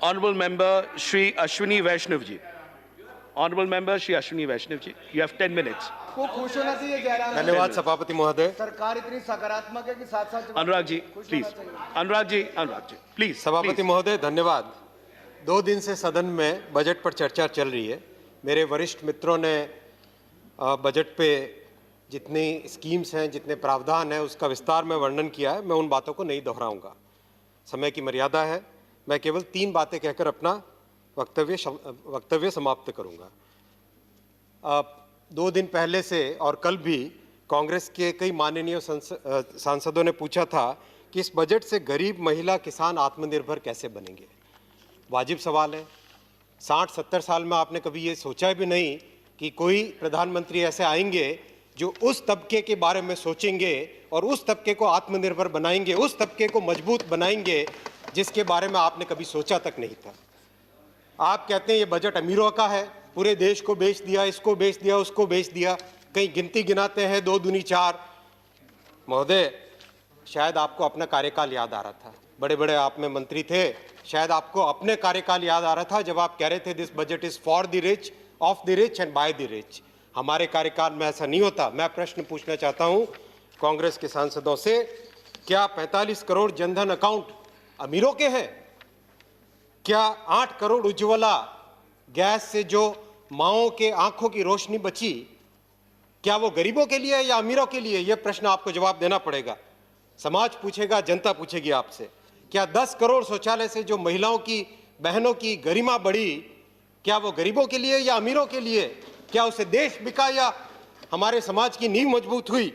Honorable Member Shri Ashwini Vaishnav ji. Honorable Member Shri Ashwini Vaishnav ji, you have 10 minutes. को खुश होना चाहिए जयराम। धन्यवाद सभापति महोदय। सरकार इतनी सकारात्मक है कि साथ साथ अनुराग जी, प्लीज। अनुराग जी, प्लीज। सभापति महोदय धन्यवाद। 2 दिन से सदन में बजट पर चर्चा चल रही है। मेरे वरिष्ठ मित्रों ने बजट पे जितनी स्कीम्स हैं, जितने प्रावधान हैं, उसका विस्तार में वर्णन किया है। मैं उन बातों को नहीं दोहराऊंगा, समय की मर्यादा है। मैं केवल 3 बातें कहकर अपना वक्तव्य समाप्त करूंगा। 2 दिन पहले से और कल भी कांग्रेस के कई माननीय सांसदों ने पूछा था कि इस बजट से गरीब, महिला, किसान आत्मनिर्भर कैसे बनेंगे। वाजिब सवाल है। 60-70 साल में आपने कभी ये सोचा भी नहीं कि कोई प्रधानमंत्री ऐसे आएंगे जो उस तबके के बारे में सोचेंगे और उस तबके को आत्मनिर्भर बनाएंगे, उस तबके को मजबूत बनाएंगे जिसके बारे में आपने कभी सोचा तक नहीं था। आप कहते हैं ये बजट अमीरों का है, पूरे देश को बेच दिया, इसको बेच दिया, उसको बेच दिया, कहीं गिनती गिनाते हैं 2 दूनी 4। महोदय, शायद आपको अपना कार्यकाल याद आ रहा था। बड़े बड़े आप में मंत्री थे, शायद आपको अपने कार्यकाल याद आ रहा था जब आप कह रहे थे this budget is for the rich, of the rich and by the rich. हमारे कार्यकाल में ऐसा नहीं होता। मैं प्रश्न पूछना चाहता हूं कांग्रेस के सांसदों से, क्या 45 करोड़ जनधन अकाउंट अमीरों के हैं? क्या 8 करोड़ उज्ज्वला गैस से जो माओं के आंखों की रोशनी बची, क्या वो गरीबों के लिए या अमीरों के लिए? यह प्रश्न आपको जवाब देना पड़ेगा। समाज पूछेगा, जनता पूछेगी आपसे। क्या 10 करोड़ शौचालय से जो महिलाओं की, बहनों की गरिमा बढ़ी, क्या वो गरीबों के लिए या अमीरों के लिए? क्या उससे देश बिका या हमारे समाज की नींव मजबूत हुई?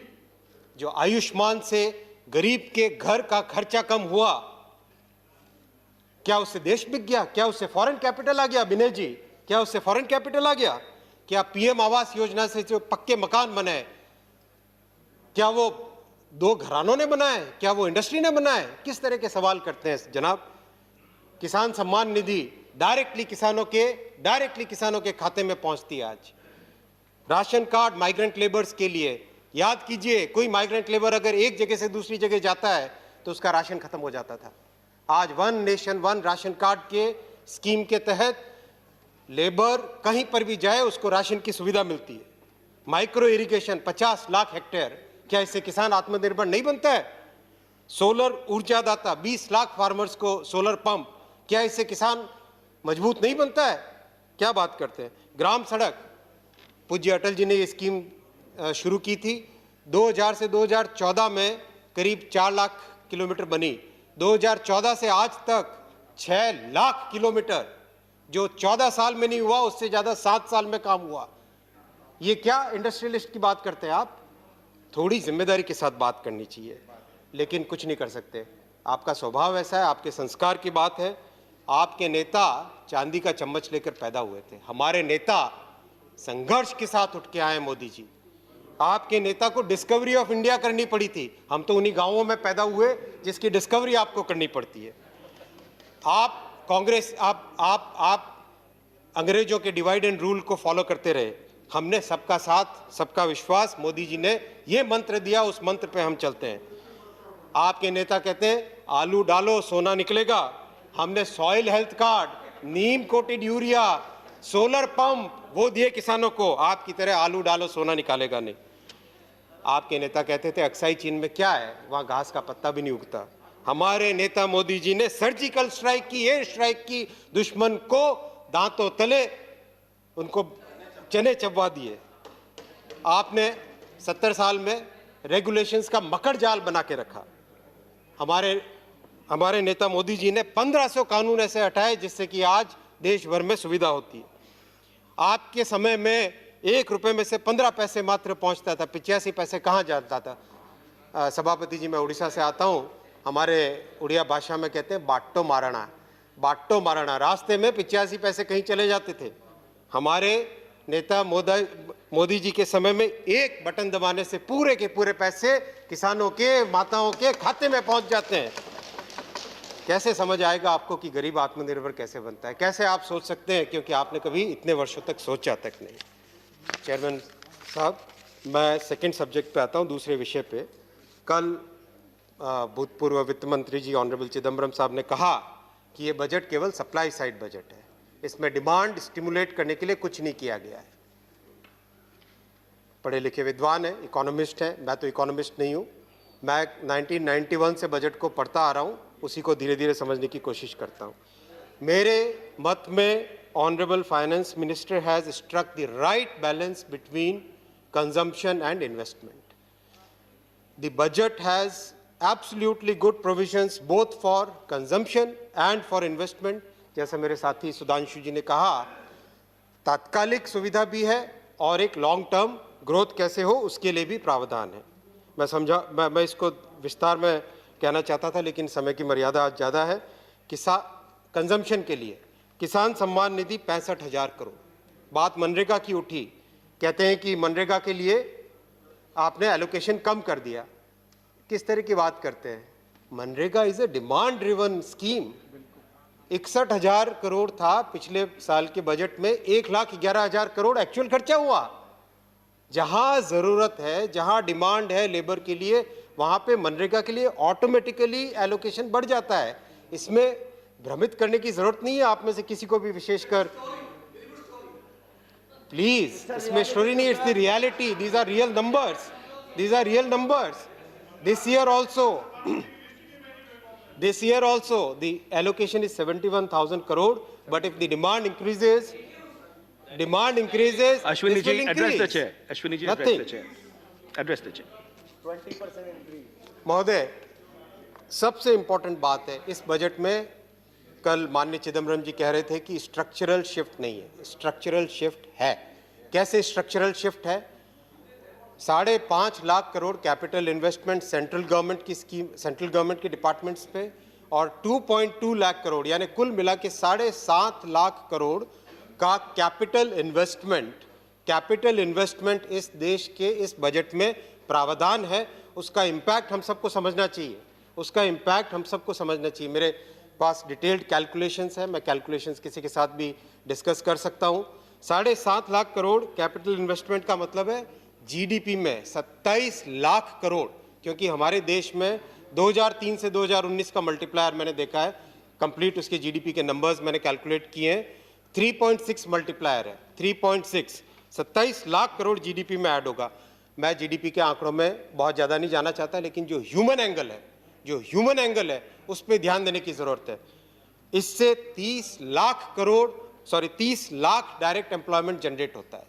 जो आयुष्मान से गरीब के घर का खर्चा कम हुआ, क्या उससे देश बिक गया? क्या उससे फॉरेन कैपिटल आ गया? विनय जी, क्या उससे फॉरेन कैपिटल आ गया? क्या पीएम आवास योजना से जो पक्के मकान बने, क्या वो 2 घरानों ने बनाए? क्या वो इंडस्ट्री ने बनाए? किस तरह के सवाल करते हैं जनाब? किसान सम्मान निधि डायरेक्टली किसानों के खाते में पहुंचती है आज। राशन कार्ड माइग्रेंट लेबर्स के लिए, याद कीजिए, कोई माइग्रेंट लेबर अगर एक जगह से दूसरी जगह जाता है तो उसका राशन खत्म हो जाता था। आज 1 नेशन 1 राशन कार्ड के स्कीम के तहत लेबर कहीं पर भी जाए उसको राशन की सुविधा मिलती है। माइक्रो इरिगेशन 50 लाख हेक्टेयर, क्या इससे किसान आत्मनिर्भर नहीं बनता है? सोलर ऊर्जा दाता 20 लाख फार्मर्स को सोलर पंप, क्या इससे किसान मजबूत नहीं बनता है? क्या बात करते हैं। ग्राम सड़क, पूज्य अटल जी ने ये स्कीम शुरू की थी। 2000 से 2014 में करीब 4 लाख किलोमीटर बनी। 2014 से आज तक 6 लाख किलोमीटर, जो 14 साल में नहीं हुआ उससे ज्यादा 7 साल में काम हुआ। ये क्या इंडस्ट्रियलिस्ट की बात करते हैं आप? थोड़ी जिम्मेदारी के साथ बात करनी चाहिए, लेकिन कुछ नहीं कर सकते। आपका स्वभाव ऐसा है, आपके संस्कार की बात है। आपके नेता चांदी का चम्मच लेकर पैदा हुए थे। हमारे नेता संघर्ष के साथ उठ के आए। मोदी जी, आपके नेता को डिस्कवरी ऑफ इंडिया करनी पड़ी थी। हम तो उन्हीं गांवों में पैदा हुए जिसकी डिस्कवरी आपको करनी पड़ती है। आप कांग्रेस, आप अंग्रेजों के डिवाइड एंड रूल को फॉलो करते रहे। हमने सबका साथ, सबका विश्वास, मोदी जी ने ये मंत्र दिया, उस मंत्र पे हम चलते हैं। आपके नेता कहते हैं आलू डालो सोना निकलेगा। हमने सॉइल हेल्थ कार्ड, नीम कोटेड यूरिया, सोलर पंप वो दिए किसानों को। आपकी तरह आलू डालो सोना निकालेगा नहीं। आपके नेता कहते थे अक्साई चीन में क्या है, वहां घास का पत्ता भी नहीं उगता। हमारे नेता मोदी जी ने सर्जिकल स्ट्राइक की, एयर स्ट्राइक की, दुश्मन को दांतों तले उनको चने चबवा दिए। आपने 70 साल में रेगुलेशंस का मकड़ जाल बना के रखा। हमारे नेता मोदी जी ने 1500 कानून ऐसे हटाए जिससे कि आज देश भर में सुविधा होती है। आपके समय में 1 रुपए में से 15 पैसे मात्र पहुंचता था, 85 पैसे कहाँ जाता था? सभापति जी, मैं उड़ीसा से आता हूँ। हमारे उड़िया भाषा में कहते हैं बाट्टो माराना। रास्ते में 85 पैसे कहीं चले जाते थे। हमारे नेता मोदी जी के समय में एक बटन दबाने से पूरे के पूरे पैसे किसानों के, माताओं के खाते में पहुंच जाते हैं। कैसे समझ आएगा आपको कि गरीब आत्मनिर्भर कैसे बनता है? कैसे आप सोच सकते हैं? क्योंकि आपने कभी इतने वर्षों तक सोचा तक नहीं। चेयरमैन साहब, मैं सेकंड सब्जेक्ट पे आता हूं, दूसरे विषय पे। कल भूतपूर्व वित्त मंत्री जी ऑनरेबल चिदम्बरम साहब ने कहा कि ये बजट केवल सप्लाई साइड बजट है, इसमें डिमांड स्टिमुलेट करने के लिए कुछ नहीं किया गया है। पढ़े लिखे विद्वान हैं, इकोनॉमिस्ट हैं, मैं तो इकोनॉमिस्ट नहीं हूँ, मैं 1991 से बजट को पढ़ता आ रहा हूँ, उसी को धीरे धीरे समझने की कोशिश करता हूँ। मेरे मत में honourable finance minister has struck the right balance between consumption and investment. The budget has absolutely good provisions both for consumption and for investment। जैसा मेरे साथी सुधांशु जी ने कहा, तात्कालिक सुविधा भी है और एक लॉन्ग टर्म ग्रोथ कैसे हो उसके लिए भी प्रावधान है। मैं इसको विस्तार में कहना चाहता था, लेकिन समय की मर्यादा आज ज़्यादा है। कंजम्पशन के लिए किसान सम्मान निधि 65,000 करोड़, बात मनरेगा की उठी, कहते हैं कि मनरेगा के लिए आपने एलोकेशन कम कर दिया। किस तरह की बात करते हैं? MNREGA is a demand driven scheme. 61,000 crore था पिछले साल के बजट में, 1,11,000 करोड़ एक्चुअल खर्चा हुआ। जहां जरूरत है, जहां डिमांड है लेबर के लिए, वहां पे मनरेगा के लिए ऑटोमेटिकली एलोकेशन बढ़ जाता है। इसमें भ्रमित करने की जरूरत नहीं है आप में से किसी को भी, विशेषकर प्लीज, इसमें स्टोरी नहीं, it's the reality. These are real numbers, these are real numbers. This year also the allocation is 71,000 crore, but if the demand increases, Ashwini this will ji, address the increase. chair. Ashwini ji, Nothing. address the chair. Address the chair. 20% increase। महोदय, सबसे important बात है इस budget में, कल माननीय चिदम्बरम जी कह रहे थे कि स्ट्रक्चरल शिफ्ट नहीं है, स्ट्रक्चरल शिफ्ट है। कैसे स्ट्रक्चरल शिफ्ट है? 5.5 lakh crore capital investment central government की स्कीम, सेंट्रल गवर्नमेंट के डिपार्टमेंट्स पे, और 2.2 लाख करोड़ यानी कुल मिला के 7.5 लाख करोड़ का कैपिटल इन्वेस्टमेंट इस देश के इस बजट में प्रावधान है। उसका इम्पैक्ट हम सबको समझना चाहिए, उसका इम्पैक्ट हम सबको समझना चाहिए। मेरे पास डिटेल्ड कैलकुलेशंस है, मैं कैलकुलेशंस किसी के साथ भी डिस्कस कर सकता हूँ। 7.5 लाख करोड़ कैपिटल इन्वेस्टमेंट का मतलब है जीडीपी में 27 लाख करोड़, क्योंकि हमारे देश में 2003 से 2019 का मल्टीप्लायर मैंने देखा है, कंप्लीट उसके जीडीपी के नंबर्स मैंने कैलकुलेट किए हैं, 3.6 मल्टीप्लायर है, 3.6, 27 लाख करोड़ जीडीपी में ऐड होगा। मैं जीडीपी के आंकड़ों में बहुत ज़्यादा नहीं जाना चाहता, लेकिन जो ह्यूमन एंगल है उस पर ध्यान देने की ज़रूरत है। इससे 30 लाख डायरेक्ट एम्प्लॉयमेंट जनरेट होता है।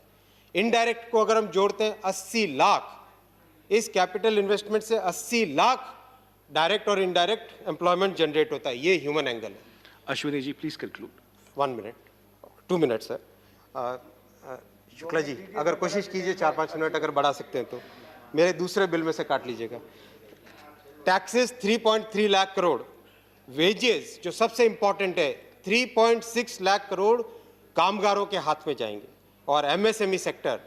इनडायरेक्ट को अगर हम जोड़ते हैं 80 लाख, इस कैपिटल इन्वेस्टमेंट से 80 लाख डायरेक्ट और इनडायरेक्ट एम्प्लॉयमेंट जनरेट होता है। ये ह्यूमन एंगल है। Ashwini ji, please conclude. 1 minute, 2 minute sir. Shukla ji, अगर कोशिश कीजिए 4-5 मिनट अगर बढ़ा सकते हैं तो मेरे दूसरे बिल में से काट लीजिएगा। टैक्सेस 3.3 लाख करोड़, वेजेस जो सबसे इंपॉर्टेंट है 3.6 लाख करोड़ कामगारों के हाथ में जाएंगे, और एमएसएमई सेक्टर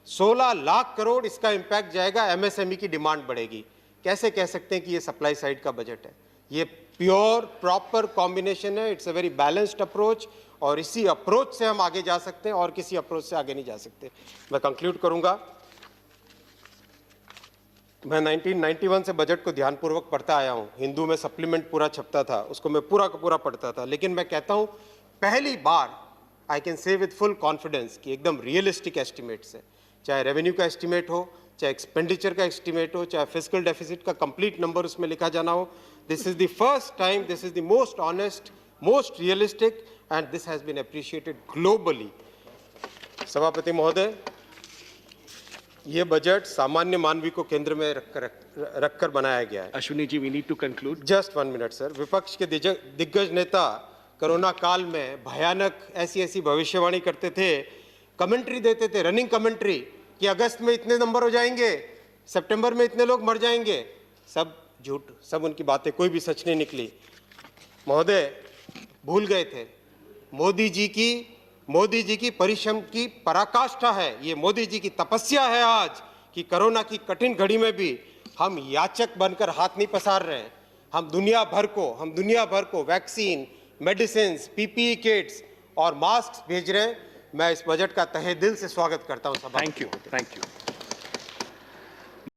16 लाख करोड़, इसका इम्पैक्ट जाएगा, एमएसएमई की डिमांड बढ़ेगी। कैसे कह सकते हैं कि ये सप्लाई साइड का बजट है? ये प्योर प्रॉपर कॉम्बिनेशन है, it's a very balanced approach, और इसी अप्रोच से हम आगे जा सकते हैं और किसी अप्रोच से आगे नहीं जा सकते। मैं कंक्लूड करूंगा। मैं 1991 से बजट को ध्यानपूर्वक पढ़ता आया हूं। हिंदू में सप्लीमेंट पूरा छपता था, उसको मैं पूरा का पूरा पढ़ता था, लेकिन मैं कहता हूं पहली बार I can say with full confidence कि एकदम रियलिस्टिक एस्टिमेट्स है, चाहे रेवेन्यू का एस्टिमेट हो, चाहे एक्सपेंडिचर का एस्टिमेट हो, चाहे फिस्कल डेफिसिट का कंप्लीट नंबर उसमें लिखा जाना हो। This is the first time, this is the most honest, most realistic, and this has been appreciated globally. सभापति महोदय, ये बजट सामान्य मानवी को केंद्र में रखकर बनाया गया है। Ashwini ji, we need to conclude. Just 1 minute sir. विपक्ष के दिग्गज नेता कोरोना काल में भयानक ऐसी भविष्यवाणी करते थे, कमेंट्री देते थे, रनिंग कमेंट्री, कि अगस्त में इतने नंबर हो जाएंगे, सितंबर में इतने लोग मर जाएंगे। सब झूठ, सब उनकी बातें, कोई भी सच नहीं निकली। महोदय भूल गए थे, मोदी जी की परिश्रम की पराकाष्ठा है, ये मोदी जी की तपस्या है आज कि कोरोना की कठिन घड़ी में भी हम याचक बनकर हाथ नहीं पसार रहे हैं। हम दुनिया भर को वैक्सीन, मेडिसिन, पीपीई किट्स और मास्क भेज रहे हैं। मैं इस बजट का तहे दिल से स्वागत करता हूं। Thank you.